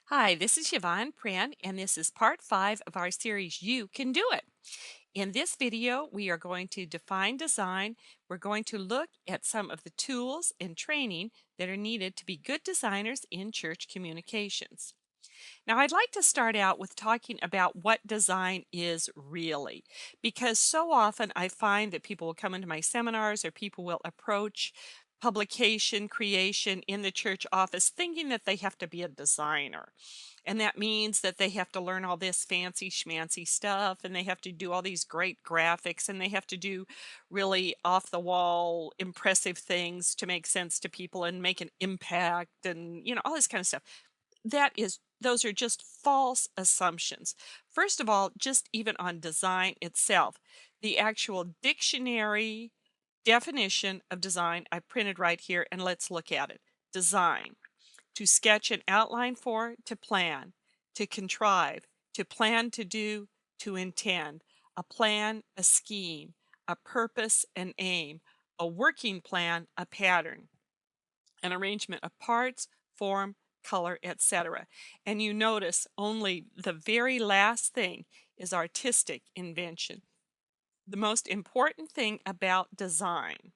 Hi, this is Yvon Prehn, and this is part 5 of our series, You Can Do It. In this video, we are going to define design. We're going to look at some of the tools and training that are needed to be good designers in church communications. Now, I'd like to start out with talking about what design is really, because so often I find that people will come into my seminars or people will approach publication creation in the church office thinking that they have to be a designer. And that means that they have to learn all this fancy schmancy stuff and they have to do all these great graphics and they have to do really off the wall, impressive things to make sense to people and make an impact and, all this kind of stuff. Those are just false assumptions. First of all, just even on design itself, the actual dictionary definition of design I printed right here, and let's look at it. Design: to sketch an outline for, to plan, to contrive, to plan to do, to intend, a plan, a scheme, a purpose, an aim, a working plan, a pattern, an arrangement of parts, form, color, etc. And you notice only the very last thing is artistic invention. The most important thing about design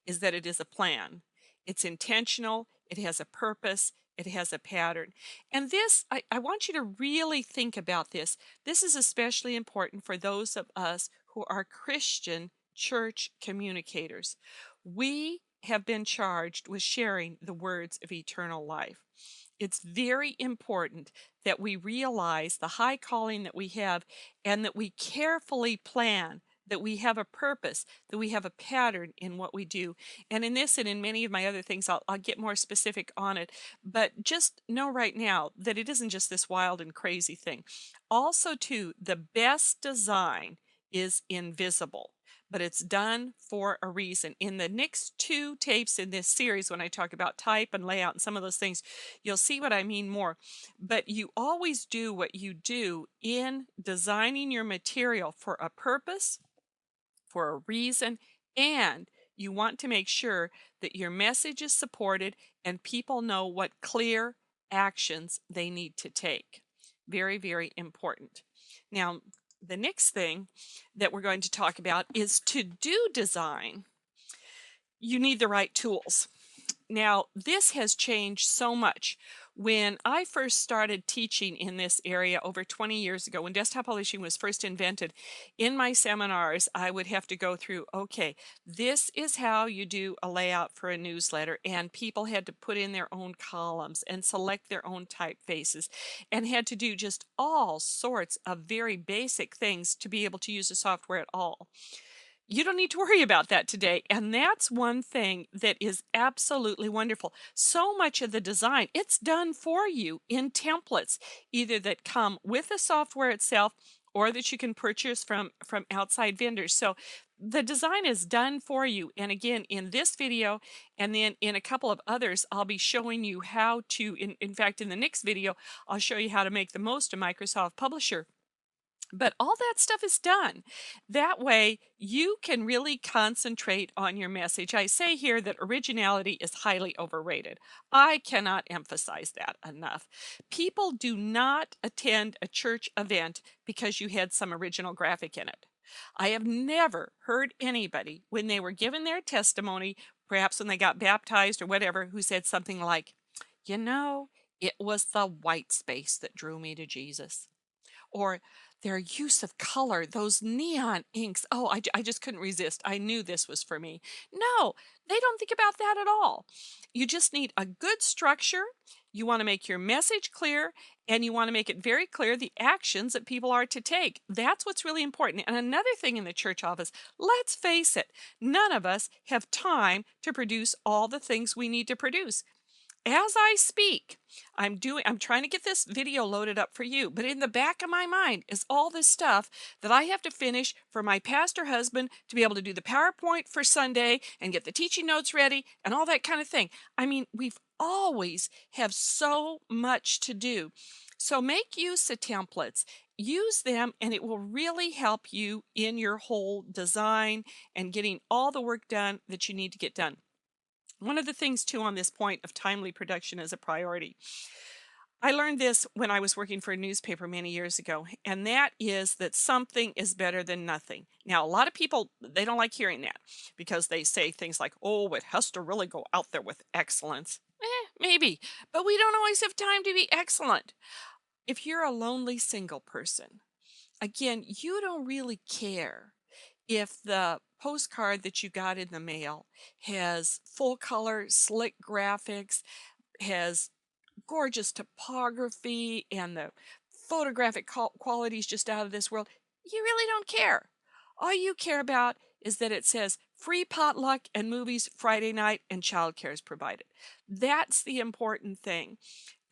is that it is a plan. It's intentional, it has a purpose, it has a pattern. And I want you to really think about this. This is especially important for those of us who are Christian church communicators. We have been charged with sharing the words of eternal life. It's very important that we realize the high calling that we have and that we carefully plan, that we have a purpose, that we have a pattern in what we do. And in this and in many of my other things, I'll get more specific on it. But just know right now that it isn't just this wild and crazy thing. Also, too, the best design is invisible, but it's done for a reason. In the next two tapes in this series, when I talk about type and layout and some of those things, you'll see what I mean more. But you always do what you do in designing your material for a purpose, for a reason, and you want to make sure that your message is supported and people know what clear actions they need to take. Very, very important. Now, the next thing that we're going to talk about is to do design, you need the right tools. Now, this has changed so much. When I first started teaching in this area over 20 years ago, when desktop publishing was first invented, in my seminars, I would have to go through, okay, this is how you do a layout for a newsletter. And people had to put in their own columns and select their own typefaces and had to do just all sorts of very basic things to be able to use the software at all. You don't need to worry about that today. And that's one thing that is absolutely wonderful. So much of the design, it's done for you in templates, either that come with the software itself or that you can purchase from outside vendors. So the design is done for you. And again, in this video and then in a couple of others, I'll be showing you how to, in fact, in the next video, I'll show you how to make the most of Microsoft Publisher. But all that stuff is done. That way, you can really concentrate on your message. I say here that originality is highly overrated. I cannot emphasize that enough. People do not attend a church event because you had some original graphic in it. I have never heard anybody, when they were given their testimony, perhaps when they got baptized or whatever, who said something like, you know, it was the white space that drew me to Jesus. Or their use of color, those neon inks. Oh, I just couldn't resist. I knew this was for me. No, they don't think about that at all. You just need a good structure. You want to make your message clear, and you want to make it very clear the actions that people are to take. That's what's really important. And another thing in the church office, let's face it, none of us have time to produce all the things we need to produce. As I speak, I'm trying to get this video loaded up for you, but in the back of my mind is all this stuff that I have to finish for my pastor husband to be able to do the PowerPoint for Sunday and get the teaching notes ready and all that kind of thing. I mean, we've always have so much to do. So make use of templates. Use them and it will really help you in your whole design and getting all the work done that you need to get done. One of the things, too, on this point of timely production is a priority. I learned this when I was working for a newspaper many years ago, and that is that something is better than nothing. Now, a lot of people, they don't like hearing that because they say things like, oh, it has to really go out there with excellence. Maybe, but we don't always have time to be excellent. If you're a lonely single person, again, you don't really care if the postcard that you got in the mail has full color, slick graphics, has gorgeous topography, and the photographic quality is just out of this world. You really don't care. All you care about is that it says free potluck and movies Friday night and childcare is provided. That's the important thing.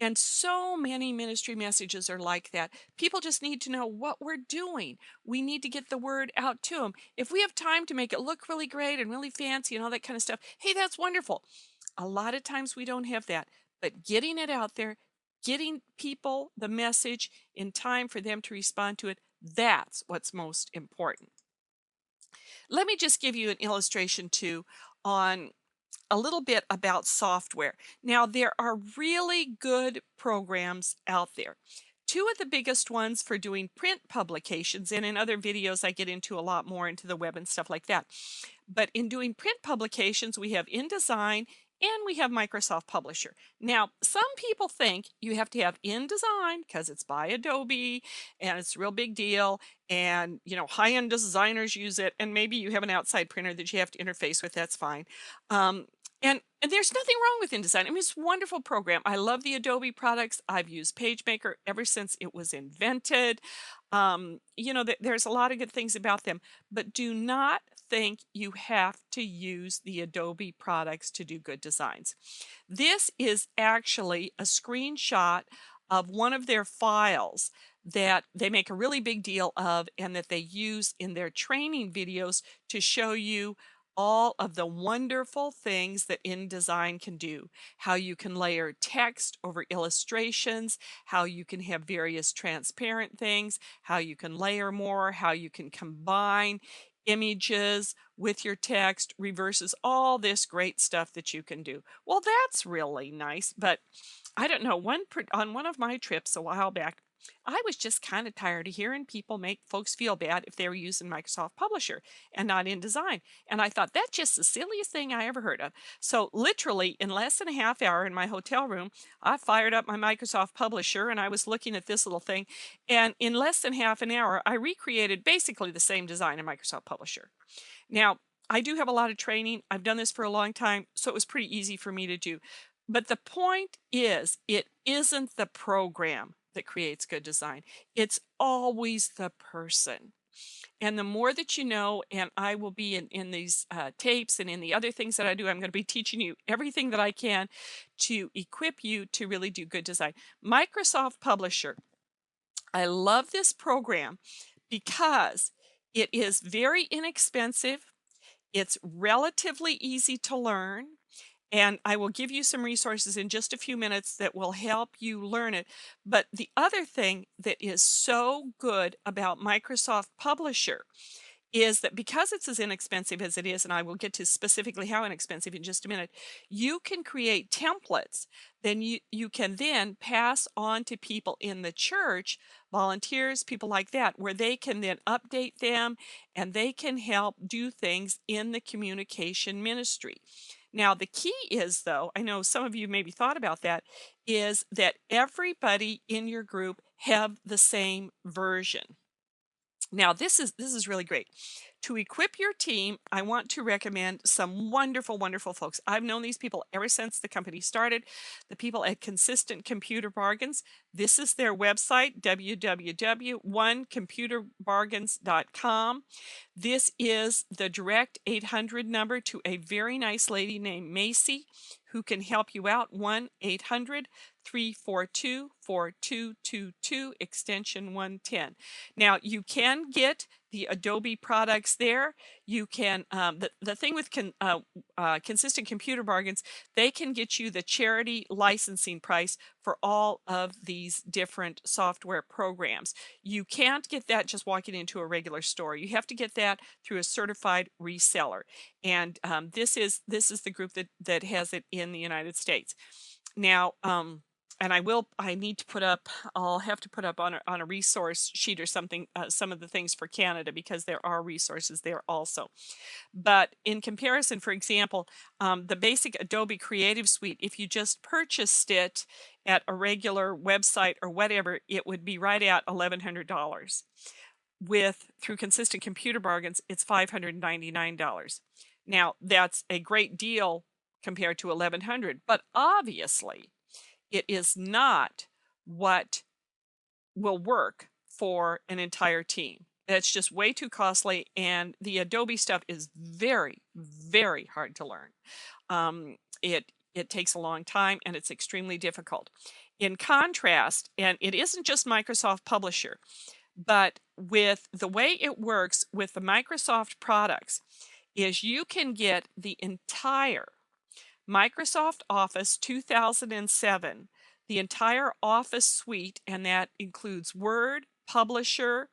And so many ministry messages are like that. People just need to know what we're doing. We need to get the word out to them. If we have time to make it look really great and really fancy and all that kind of stuff, hey, that's wonderful. A lot of times we don't have that. But getting it out there, getting people the message in time for them to respond to it, that's what's most important. Let me just give you an illustration too on a little bit about software. Now, there are really good programs out there. Two of the biggest ones for doing print publications, and in other videos I get into a lot more into the web and stuff like that. But in doing print publications, we have InDesign and we have Microsoft Publisher. Now, some people think you have to have InDesign because it's by Adobe and it's a real big deal, and high-end designers use it, and maybe you have an outside printer that you have to interface with. That's fine. Um, and there's nothing wrong with InDesign. I mean, it's a wonderful program. I love the Adobe products. I've used PageMaker ever since it was invented. There's a lot of good things about them, but do not think you have to use the Adobe products to do good designs. This is actually a screenshot of one of their files that they make a really big deal of and that they use in their training videos to show you all of the wonderful things that InDesign can do. How you can layer text over illustrations, how you can have various transparent things, how you can layer more, how you can combine images with your text, reverses, all this great stuff that you can do. Well, that's really nice, but I don't know, on one of my trips a while back, I was just kind of tired of hearing people make folks feel bad if they were using Microsoft Publisher and not InDesign. And I thought that's just the silliest thing I ever heard of. So literally in less than a half hour in my hotel room, I fired up my Microsoft Publisher and I was looking at this little thing. And in less than half an hour, I recreated basically the same design in Microsoft Publisher. Now, I do have a lot of training. I've done this for a long time, so it was pretty easy for me to do. But the point is, it isn't the program that creates good design. It's always the person. And the more that you know, and I will be in these tapes and in the other things that I do, I'm going to be teaching you everything that I can to equip you to really do good design. Microsoft Publisher. I love this program because it is very inexpensive. It's relatively easy to learn, and I will give you some resources in just a few minutes that will help you learn it. But the other thing that is so good about Microsoft Publisher is that because it's as inexpensive as it is, and I will get to specifically how inexpensive in just a minute, you can create templates. Then you can then pass on to people in the church, volunteers, people like that, where they can then update them and they can help do things in the communication ministry. Now, the key is, though, I know some of you maybe thought about that, is that everybody in your group have the same version. Now, this is really great. To equip your team, I want to recommend some wonderful, wonderful folks. I've known these people ever since the company started. The people at Consistent Computer Bargains. This is their website, www.onecomputerbargains.com. This is the direct 800 number to a very nice lady named Macy who can help you out. 1-800-342-4222, extension 110. Now, you can get the Adobe products there. You can, the thing with Consistent Computer Bargains, they can get you the charity licensing price for all of these different software programs. You can't get that just walking into a regular store. You have to get that through a certified reseller. And this is the group that has it in the United States. Now, and I need to put up, I'll have to put up on a resource sheet or something, some of the things for Canada, because there are resources there also. But in comparison, for example, the basic Adobe Creative Suite, if you just purchased it at a regular website or whatever, it would be right at $1,100. Through Consistent Computer Bargains, it's $599. Now, that's a great deal compared to $1,100, but obviously it is not what will work for an entire team. It's just way too costly, and the Adobe stuff is very, very hard to learn. It takes a long time, and it's extremely difficult. In contrast, and it isn't just Microsoft Publisher, but with the way it works with the Microsoft products, is you can get the entire Microsoft Office 2007, the entire Office suite, and that includes Word, Publisher,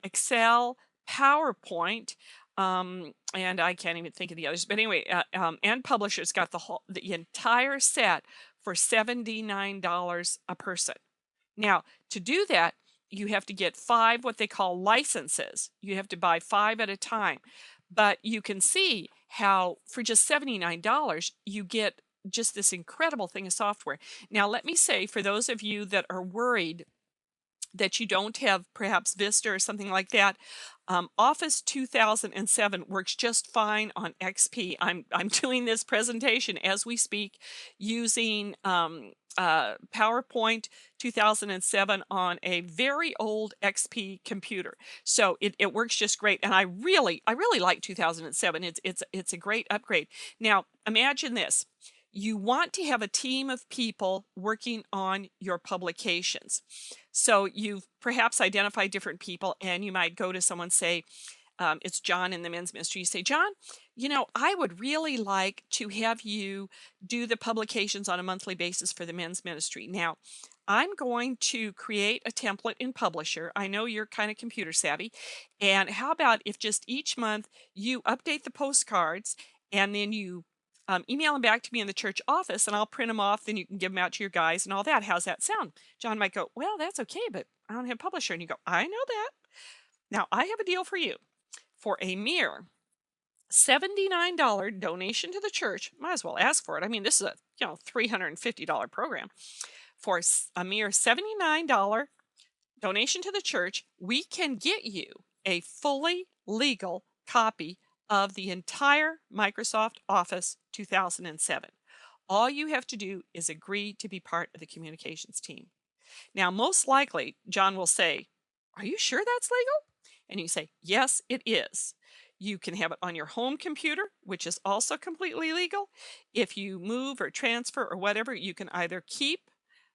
Excel, PowerPoint, and I can't even think of the others. But anyway, and Publisher's got the entire set for $79 a person. Now, to do that, you have to get 5 what they call licenses. You have to buy 5 at a time. But you can see how for just $79, you get just this incredible thing of software. Now, let me say, for those of you that are worried that you don't have perhaps Vista or something like that, Office 2007 works just fine on XP. I'm doing this presentation as we speak using PowerPoint 2007 on a very old XP computer. So it works just great, and I really like 2007. It's a great upgrade. Now, imagine this. You want to have a team of people working on your publications. So you've perhaps identified different people, and you might go to someone, say, it's John in the men's ministry. You say, John, I would really like to have you do the publications on a monthly basis for the men's ministry. Now, I'm going to create a template in Publisher. I know you're kind of computer savvy. And how about if just each month you update the postcards, and then you email them back to me in the church office, and I'll print them off. Then you can give them out to your guys and all that. How's that sound? John might go, well, that's okay, but I don't have Publisher. And you go, I know that. Now, I have a deal for you. For a mere $79 donation to the church, might as well ask for it. I mean, this is a $350 program. For a mere $79 donation to the church, we can get you a fully legal copy of the entire Microsoft Office 2007. All you have to do is agree to be part of the communications team. Now, most likely, John will say, are you sure that's legal? And you say, yes, it is. You can have it on your home computer, which is also completely legal. If you move or transfer or whatever, you can either keep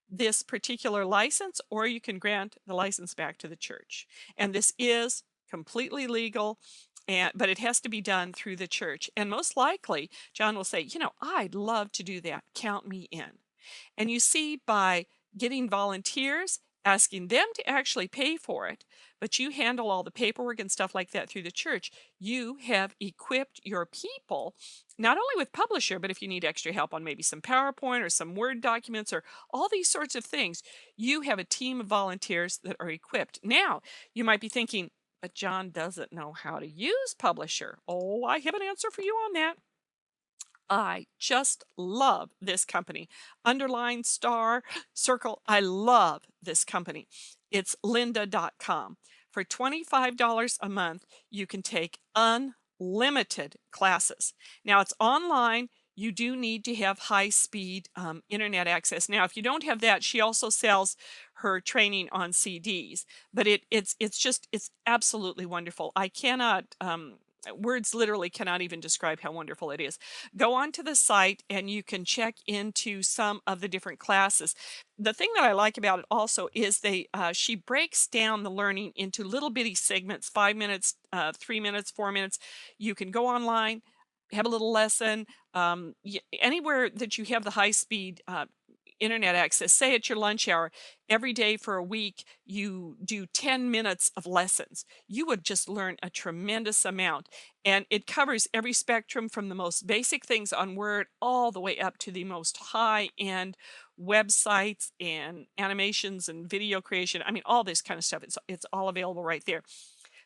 this particular license, or you can grant the license back to the church. And this is completely legal, but it has to be done through the church. And most likely, John will say, I'd love to do that. Count me in. And you see, by getting volunteers, asking them to actually pay for it, but you handle all the paperwork and stuff like that through the church, you have equipped your people not only with Publisher, but if you need extra help on maybe some PowerPoint or some Word documents or all these sorts of things, you have a team of volunteers that are equipped. Now, you might be thinking, but John doesn't know how to use Publisher. Oh, I have an answer for you on that. I just love this company. Underline, star, circle. I love this company. It's lynda.com. For $25 a month, you can take unlimited classes. Now, it's online. You do need to have high-speed internet access. Now, if you don't have that, she also sells her training on CDs. But it's absolutely wonderful. I cannot words literally cannot even describe how wonderful it is. Go onto the site and you can check into some of the different classes. The thing that I like about it also is she breaks down the learning into little bitty segments, 5 minutes, 3 minutes, 4 minutes. You can go online, have a little lesson. Anywhere that you have the high speed internet access. Say at your lunch hour, every day for a week, you do 10 minutes of lessons. You would just learn a tremendous amount. And it covers every spectrum from the most basic things on Word all the way up to the most high-end websites and animations and video creation. I mean, all this kind of stuff. It's all available right there.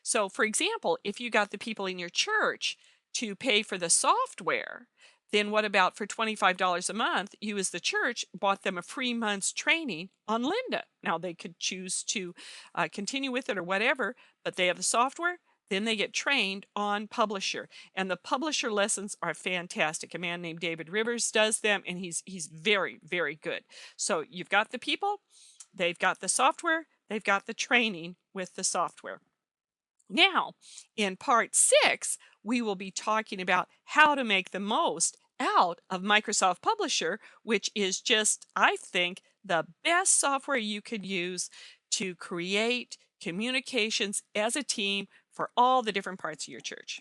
So, for example, if you got the people in your church to pay for the software, then what about for $25 a month, you as the church bought them a free month's training on Linda. Now, they could choose to continue with it or whatever, but they have the software. Then they get trained on Publisher, and the Publisher lessons are fantastic. A man named David Rivers does them, and he's very, very good. So you've got the people, they've got the software, they've got the training with the software. Now, in part 6, we will be talking about how to make the most out of Microsoft Publisher, which is just, I think, the best software you could use to create communications as a team for all the different parts of your church.